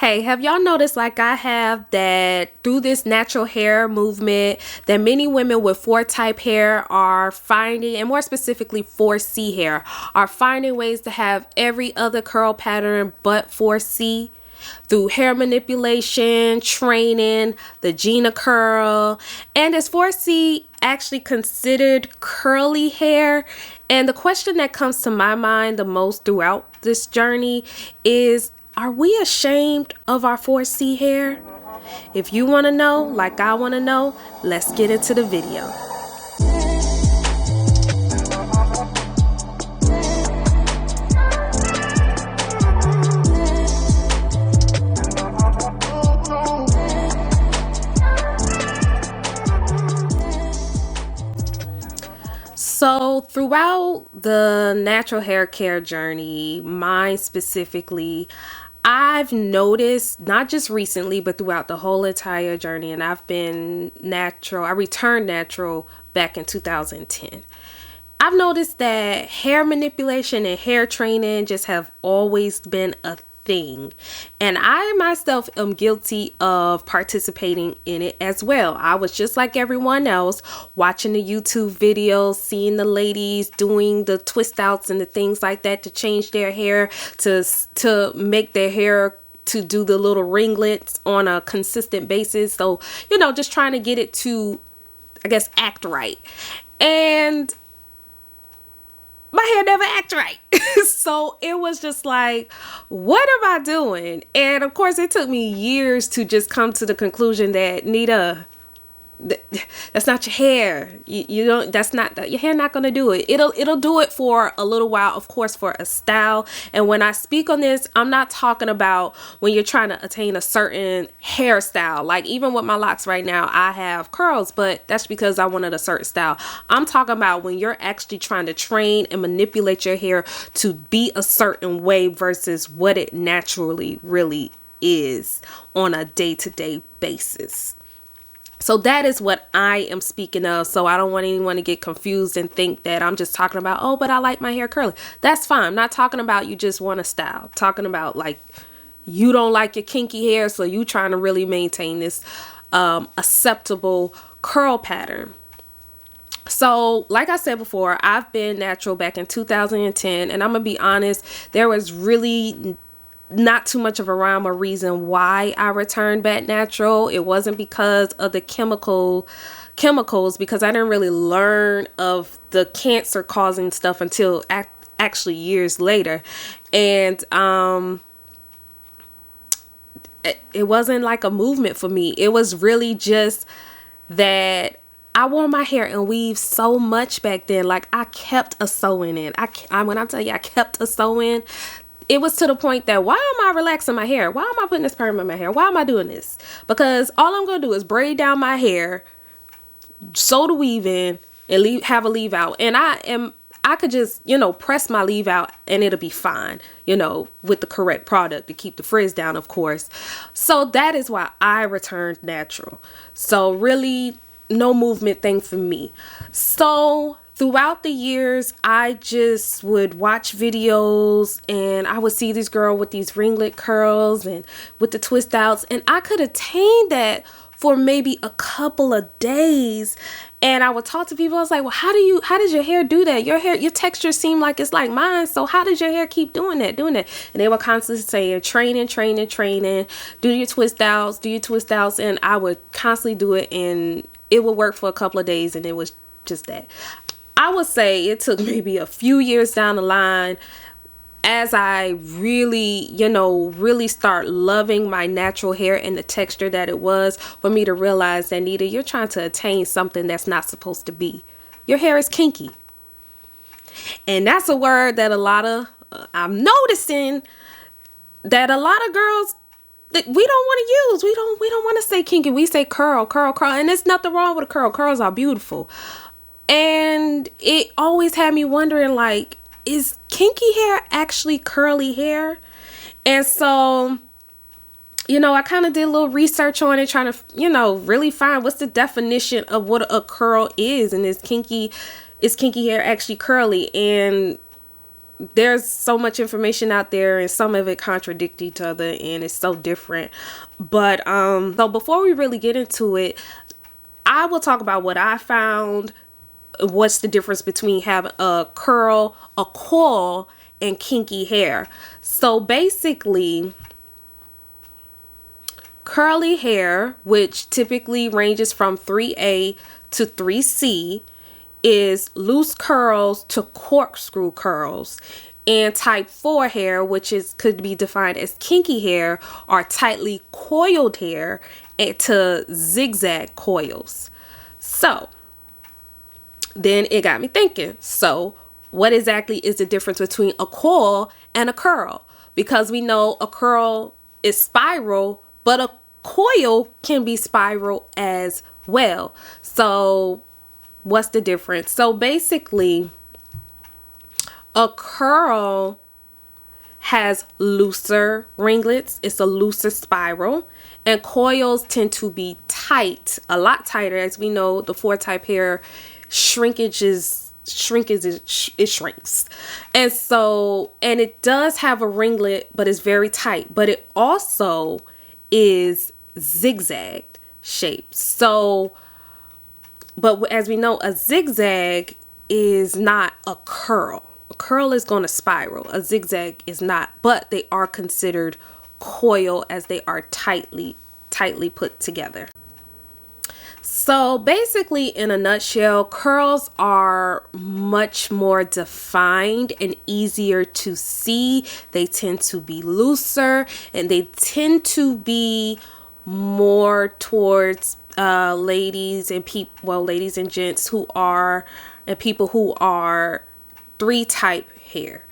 Hey, have y'all noticed like I have that through this natural hair movement that many women with 4 type hair are finding, and more specifically 4C hair, are finding ways to have every other curl pattern but 4C through hair manipulation, training, the Gina curl, and is 4C actually considered curly hair? And the question that comes to my mind the most throughout this journey is, are we ashamed of our 4C hair? If you want to know, like I want to know, let's get into the video. So throughout the natural hair care journey, mine specifically, I've noticed, not just recently, but throughout the whole entire journey, and I've been natural. I returned natural back in 2010. I've noticed that hair manipulation and hair training just have always been a thing. And I myself am guilty of participating in it as well. I was just like everyone else, watching the YouTube videos, seeing the ladies doing the twist outs and the things like that to change their hair, to make their hair, to do the little ringlets on a consistent basis. So, just trying to get it to, I guess, act right. And my hair never act right. So it was just like, what am I doing? And of course, it took me years to just come to the conclusion that, Nita, that's not your hair. You don't, that's not, your hair not going to do it. It'll do it for a little while, of course, for a style. And when I speak on this, I'm not talking about when you're trying to attain a certain hairstyle. Like even with my locks right now, I have curls, but that's because I wanted a certain style. I'm talking about when you're actually trying to train and manipulate your hair to be a certain way versus what it naturally really is on a day-to-day basis. So that is what I am speaking of. So I don't want anyone to get confused and think that I'm just talking about, oh, but I like my hair curly. That's fine. I'm not talking about you just want a style. I'm talking about like you don't like your kinky hair, so you trying to really maintain this acceptable curl pattern. So like I said before, I've been natural back in 2010, and I'm gonna be honest, there was really not too much of a rhyme or reason why I returned back natural. It wasn't because of the chemicals, because I didn't really learn of the cancer causing stuff until actually years later. And it wasn't like a movement for me. It was really just that I wore my hair in weave so much back then. Like I kept a sew-in in. When I tell you I kept a sew-in, it was to the point that why am I relaxing my hair? Why am I putting this perm in my hair? Why am I doing this? Because all I'm going to do is braid down my hair, sew the weave in, and have a leave out. And I could just, press my leave out and it'll be fine, with the correct product to keep the frizz down, of course. So that is why I returned natural. So really no movement thing for me. So throughout the years, I just would watch videos and I would see this girl with these ringlet curls and with the twist outs, and I could attain that for maybe a couple of days. And I would talk to people. I was like, well, how does your hair do that? Your texture seemed like it's like mine. So how does your hair keep doing that? And they were constantly saying, training, do your twist outs. And I would constantly do it, and it would work for a couple of days. And it was just that. I would say it took maybe a few years down the line as I really, really start loving my natural hair and the texture that it was, for me to realize that, Nita, you're trying to attain something that's not supposed to be. Your hair is kinky. And that's a word that I'm noticing that a lot of girls, that we don't want to use. We don't want to say kinky. We say curl. And there's nothing wrong with a curl. Curls are beautiful. And it always had me wondering, like, is kinky hair actually curly hair? And so, I kind of did a little research on it, trying to, really find what's the definition of what a curl is. And is kinky hair actually curly? And there's so much information out there, and some of it contradict each other, and it's so different. But so before we really get into it, I will talk about what I found. What's the difference between having a curl, a coil, and kinky hair? So basically, curly hair, which typically ranges from 3A to 3C, is loose curls to corkscrew curls. And type 4 hair, which could be defined as kinky hair, or tightly coiled hair to zigzag coils. So then it got me thinking, so what exactly is the difference between a coil and a curl? Because we know a curl is spiral, but a coil can be spiral as well. So what's the difference? So basically, a curl has looser ringlets. It's a looser spiral. And coils tend to be tight, a lot tighter. As we know, the 4 type hair it shrinks. And so, and it does have a ringlet, but it's very tight. But it also is zigzagged shape. So, but as we know, a zigzag is not a curl. A curl is going to spiral. A zigzag is not, but they are considered coil as they are tightly put together. So basically, in a nutshell, curls are much more defined and easier to see. They tend to be looser, and they tend to be more towards ladies and gents who are, and people who are 3 type hair.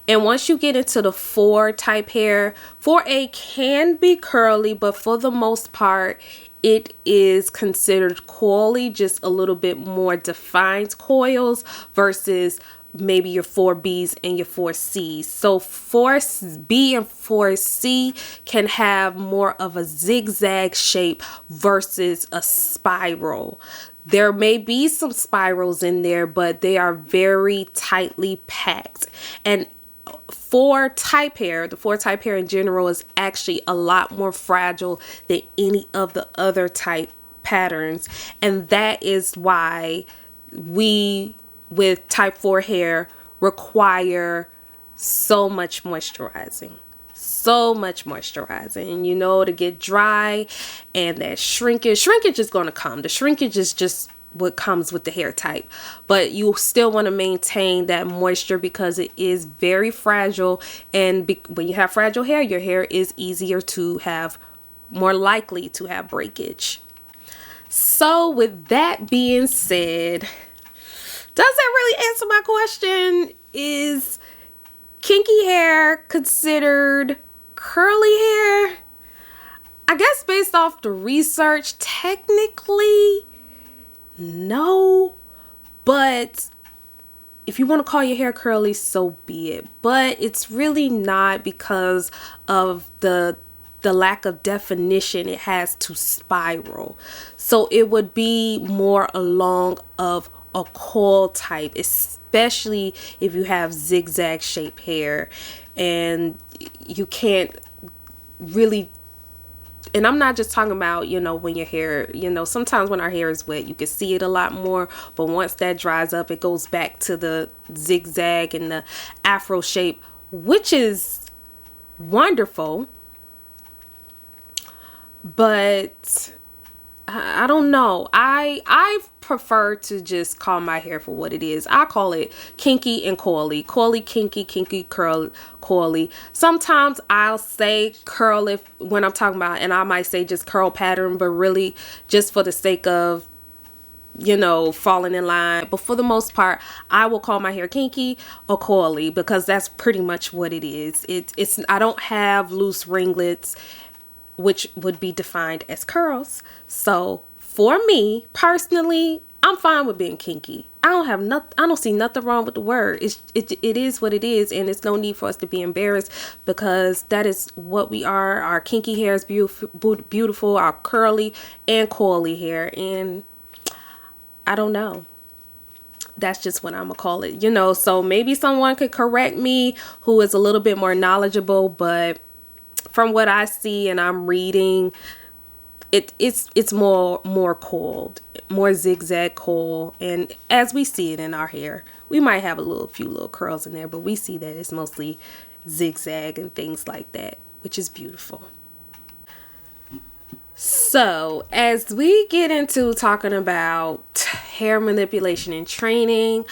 And once you get into the 4 type hair, 4A can be curly, but for the most part, it is considered coily, just a little bit more defined coils versus maybe your 4Bs and your 4Cs. So 4B and 4C can have more of a zigzag shape versus a spiral. There may be some spirals in there, but they are very tightly packed. And 4 type hair, the 4 type hair in general, is actually a lot more fragile than any of the other type patterns. And that is why we, with type 4 hair, require so much moisturizing. And to get dry, and that shrinkage is going to come. The shrinkage is just what comes with the hair type, but you still want to maintain that moisture because it is very fragile. And when you have fragile hair, your hair is more likely to have breakage. So with that being said, does that really answer my question? Is kinky hair considered curly hair? I guess based off the research, technically, no. But if you want to call your hair curly, so be it. But it's really not, because of the lack of definition it has to spiral. So it would be more along of a coil type, especially if you have zigzag shaped hair, and you can't really, and I'm not just talking about, when your hair, sometimes when our hair is wet, you can see it a lot more, but once that dries up, it goes back to the zigzag and the afro shape, which is wonderful. But I don't know. I prefer to just call my hair for what it is. I call it kinky and coily. Coily, kinky, curl, coily. Sometimes I'll say curl when I'm talking about, and I might say just curl pattern, but really just for the sake of, falling in line. But for the most part, I will call my hair kinky or coily, because that's pretty much what it is. It's I don't have loose ringlets, which would be defined as curls. So for me personally, I'm fine with being kinky. I don't see nothing wrong with the word. It is what it is, and it's no need for us to be embarrassed, because that is what we are. Our kinky hair is beautiful, our curly and coily hair, and I don't know. That's just what I'm gonna call it, you know. So maybe someone could correct me who is a little bit more knowledgeable, but from what I see and I'm reading, it's more coiled, more zigzag coil, and as we see it in our hair, we might have few little curls in there, but we see that it's mostly zigzag and things like that, which is beautiful. So, as we get into talking about hair manipulation and training,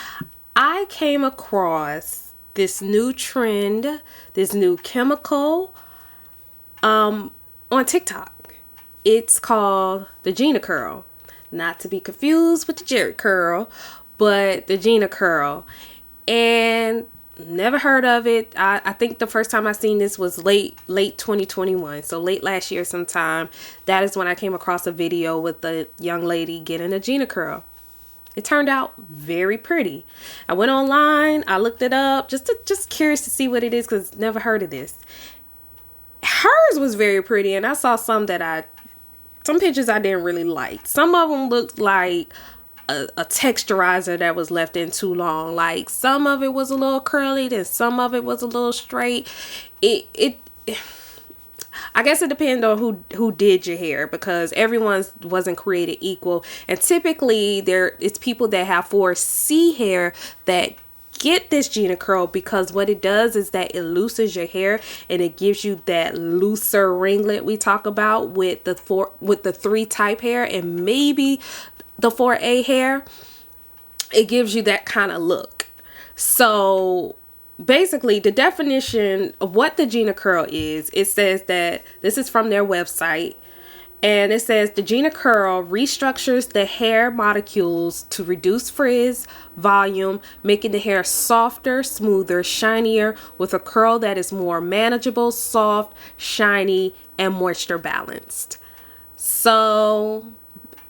I came across this new trend, this new chemical on TikTok. It's called the Gina curl. Not to be confused with the Jerry curl, but the Gina curl. And never heard of it. I think the first time I seen this was late 2021. So late last year sometime. That is when I came across a video with the young lady getting a Gina curl. It turned out very pretty. I went online, I looked it up, just curious to see what it is, because never heard of this. Hers was very pretty, and I saw some pictures I didn't really like. Some of them looked like a texturizer that was left in too long. Like, some of it was a little curly, and some of it was a little straight. I guess it depends on who did your hair, because everyone's wasn't created equal. And typically it's people that have 4C hair that get this Gina curl, because what it does is that it loosens your hair and it gives you that looser ringlet we talk about with the 3 type hair and maybe the 4A hair. It gives you that kind of look. So basically, the definition of what the Gina curl is, it says that this is from their website, and it says the Gina curl restructures the hair molecules to reduce frizz, volume, making the hair softer, smoother, shinier, with a curl that is more manageable, soft, shiny, and moisture balanced. So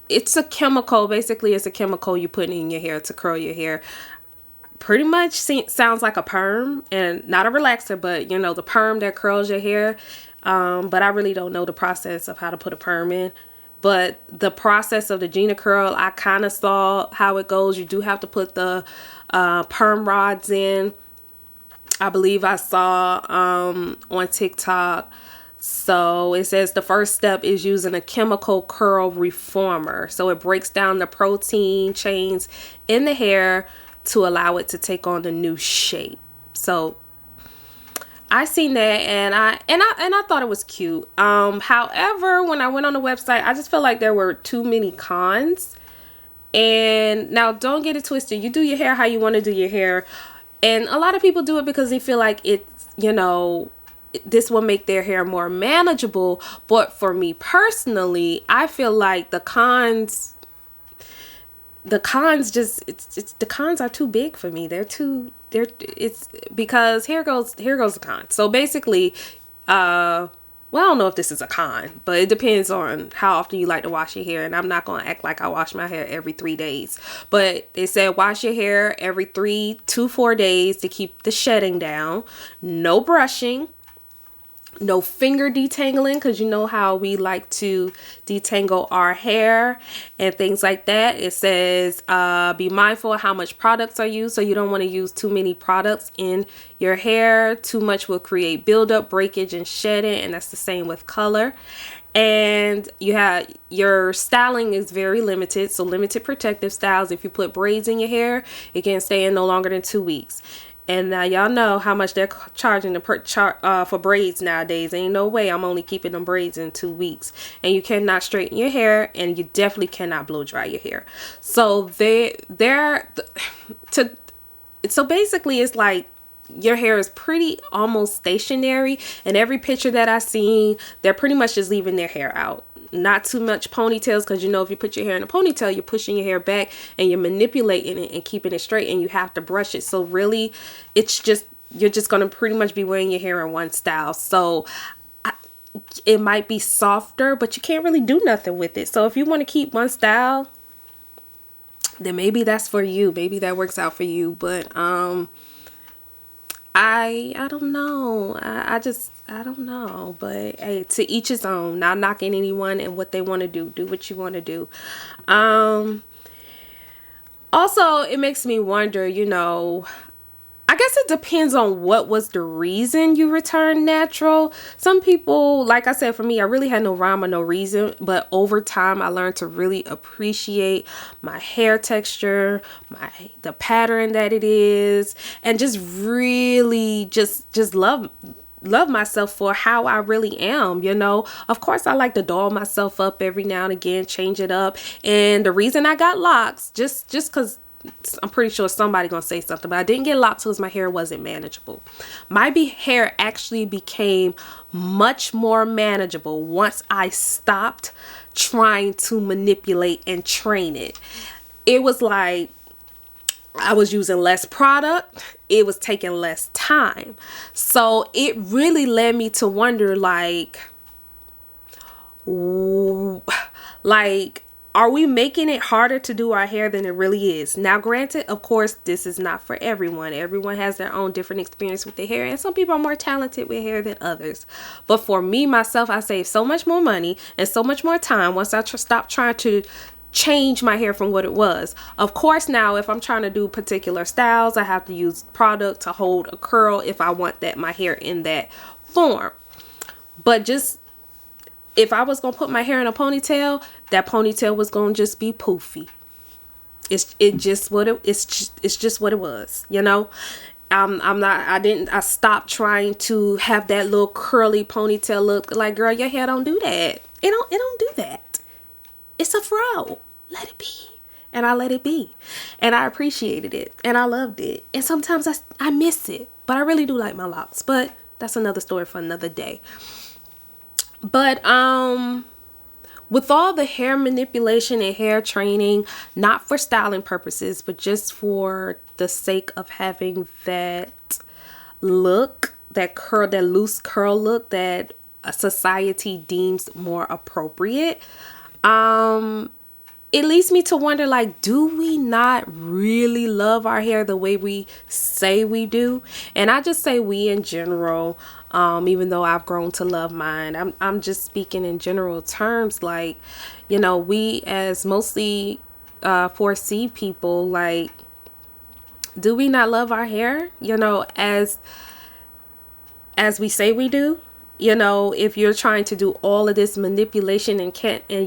it's a chemical. Basically, it's a chemical you put in your hair to curl your hair. Pretty much sounds like a perm, and not a relaxer, but you know, the perm that curls your hair. But I really don't know the process of how to put a perm in. But the process of the Gina curl, I kind of saw how it goes. You do have to put the perm rods in. I believe I saw on TikTok. So it says the first step is using a chemical curl reformer. So it breaks down the protein chains in the hair to allow it to take on the new shape. So I seen that, and I thought it was cute. However, when I went on the website, I just felt like there were too many cons. And now, don't get it twisted. You do your hair how you want to do your hair, and a lot of people do it because they feel like it's, you know, this will make their hair more manageable. But for me personally, I feel like the cons the cons are too big for me. It's because here goes the con. So basically, well, I don't know if this is a con, but it depends on how often you like to wash your hair. And I'm not going to act like I wash my hair every 3 days, but they said wash your hair every 3 to 4 days to keep the shedding down. No brushing. No finger detangling, because you know how we like to detangle our hair and things like that. It says be mindful of how much products are used, so you don't want to use too many products in your hair. Too much will create buildup, breakage, and shedding, and that's the same with color. And your styling is very limited, so limited protective styles. If you put braids in your hair, it can stay in no longer than 2 weeks. And now y'all know how much they're charging for braids nowadays. Ain't no way I'm only keeping them braids in 2 weeks. And you cannot straighten your hair, and you definitely cannot blow dry your hair. So so basically it's like your hair is pretty almost stationary, and every picture that I seen, they're pretty much just leaving their hair out. Not too much ponytails, because you know if you put your hair in a ponytail, you're pushing your hair back and you're manipulating it and keeping it straight, and you have to brush it. So really, you're just going to pretty much be wearing your hair in one style. So it might be softer, but you can't really do nothing with it. So if you want to keep one style, then maybe that's for you. Maybe that works out for you. But I don't know. I don't know. But hey, to each his own. Not knocking anyone and what they want to do. Do what you want to do. Also, it makes me wonder, I guess it depends on what was the reason you returned natural. Some people, like I said, for me, I really had no rhyme or no reason. But over time, I learned to really appreciate my hair texture, the pattern that it is, and just really just love myself for how I really am. Of course, I like to doll myself up every now and again, change it up. And the reason I got locks, just because I'm pretty sure somebody gonna say something, but I didn't get locks because my hair wasn't manageable. My hair actually became much more manageable once I stopped trying to manipulate and train it. It was like I was using less product. It was taking less time. So it really led me to wonder, are we making it harder to do our hair than it really is? Now, granted, of course, this is not for everyone. Everyone has their own different experience with their hair, and some people are more talented with hair than others. But for me, myself, I saved so much more money and so much more time once I stopped trying to change my hair from what it was. Of course, now, if I'm trying to do particular styles, I have to use product to hold a curl if I want my hair in that form. But just if I was gonna put my hair in a ponytail, that ponytail was gonna just be poofy. It's just what it was, I stopped trying to have that little curly ponytail look. Like, girl, your hair don't do that. It don't do that. It's a fro. Let it be. And I let it be. And I appreciated it. And I loved it. And sometimes I miss it. But I really do like my locks. But that's another story for another day. But with all the hair manipulation and hair training, not for styling purposes, but just for the sake of having that look, that loose curl look that society deems more appropriate, it leads me to wonder, do we not really love our hair the way we say we do? And I just say we in general, even though I've grown to love mine. I'm just speaking in general terms, we as mostly 4C people, do we not love our hair, as we say we do? If you're trying to do all of this manipulation and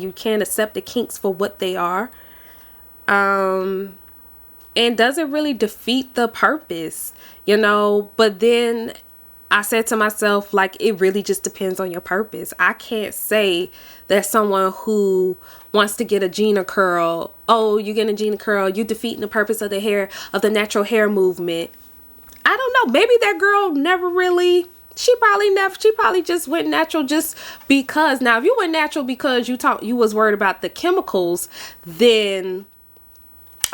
you can't accept the kinks for what they are, and does it really defeat the purpose, But then I said to myself, it really just depends on your purpose. I can't say that someone who wants to get a Gina curl, oh, you get a Gina curl, you defeating the purpose of the natural hair movement. I don't know. Maybe that girl never really. She probably just went natural just because. Now, if you went natural because you was worried about the chemicals, then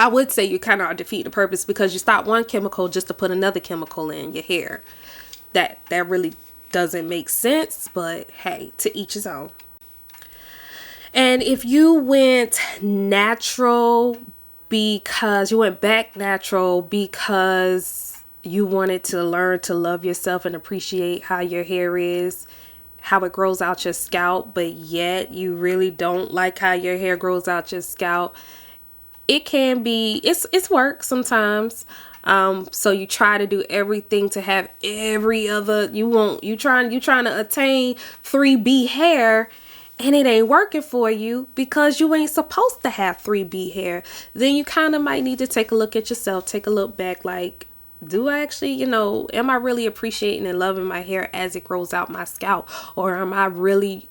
I would say you kind of are defeating the purpose, because you stopped one chemical just to put another chemical in your hair. That really doesn't make sense, but hey, to each his own. And if you went natural because you went back natural because you wanted to learn to love yourself and appreciate how your hair is, how it grows out your scalp, but yet you really don't like how your hair grows out your scalp, it can be, it's work sometimes. So you try to do everything to have every other, you trying to attain 3B hair, and it ain't working for you because you ain't supposed to have 3B hair. Then you kind of might need to take a look at yourself, take a look back, do I actually, am I really appreciating and loving my hair as it grows out my scalp? Or am I really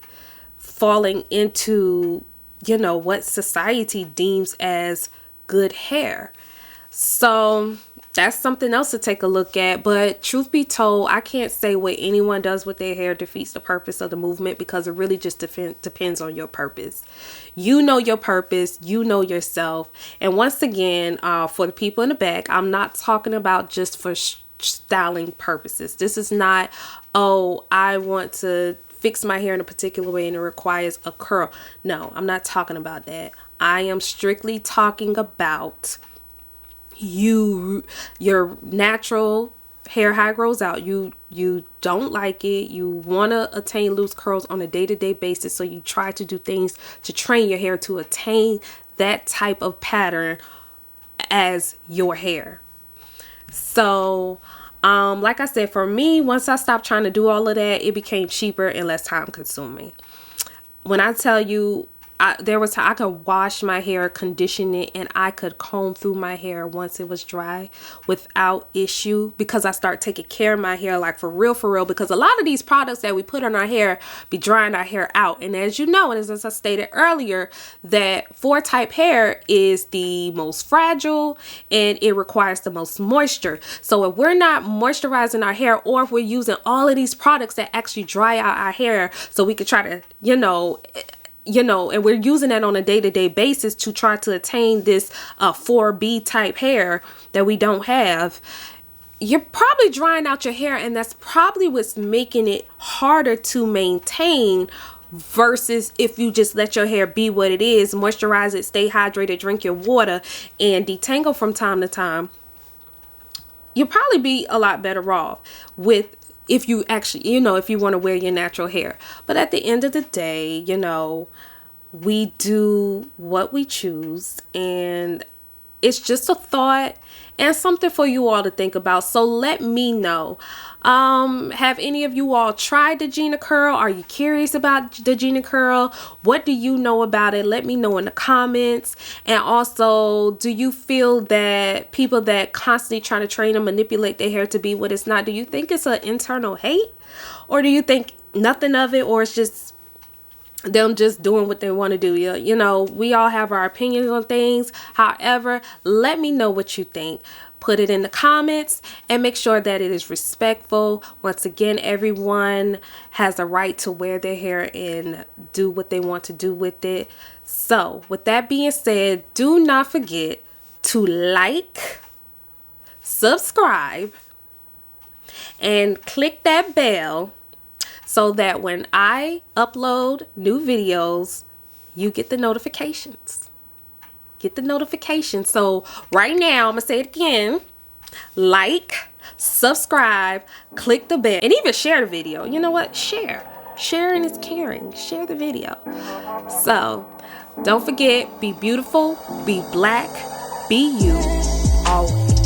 falling into, what society deems as good hair? So that's something else to take a look at. But truth be told, I can't say what anyone does with their hair defeats the purpose of the movement, because it really just depends on your purpose. You know your purpose, you know yourself. And once again, for the people in the back, I'm not talking about just for styling purposes. This is not, oh, I want to fix my hair in a particular way and it requires a curl. No, I'm not talking about that. I am strictly talking about your natural hair, how it grows out. You don't like it. You want to attain loose curls on a day-to-day basis. So you try to do things to train your hair to attain that type of pattern as your hair. So, like I said, for me, once I stopped trying to do all of that, it became cheaper and less time consuming. When I tell you, there was time I could wash my hair, condition it, and I could comb through my hair once it was dry without issue, because I start taking care of my hair, like for real, because a lot of these products that we put on our hair be drying our hair out. And as you know, and as I stated earlier, that 4 type hair is the most fragile and it requires the most moisture. So if we're not moisturizing our hair, or if we're using all of these products that actually dry out our hair so we could try to, and we're using that on a day-to-day basis to try to attain this 4B type hair that we don't have, you're probably drying out your hair, and that's probably what's making it harder to maintain versus if you just let your hair be what it is, moisturize it, stay hydrated, drink your water, and detangle from time to time. You'll probably be a lot better off with if you actually, if you want to wear your natural hair. But at the end of the day, we do what we choose, and it's just a thought and something for you all to think about. So let me know. Have any of you all tried the Gina Curl? Are you curious about the Gina Curl? What do you know about it? Let me know in the comments. And also, do you feel that people that constantly trying to train and manipulate their hair to be what it's not, do you think it's an internal hate? Or do you think nothing of it, or it's just them just doing what they want to do? We all have our opinions on things. However, let me know what you think. Put it in the comments and make sure that it is respectful. Once again, everyone has a right to wear their hair and do what they want to do with it. So with that being said, do not forget to like, subscribe, and click that bell so that when I upload new videos, you get the notifications. So right now, I'm going to say it again. Like, subscribe, click the bell, and even share the video. You know what? Share. Sharing is caring. Share the video. So don't forget, be beautiful, be black, be you, always.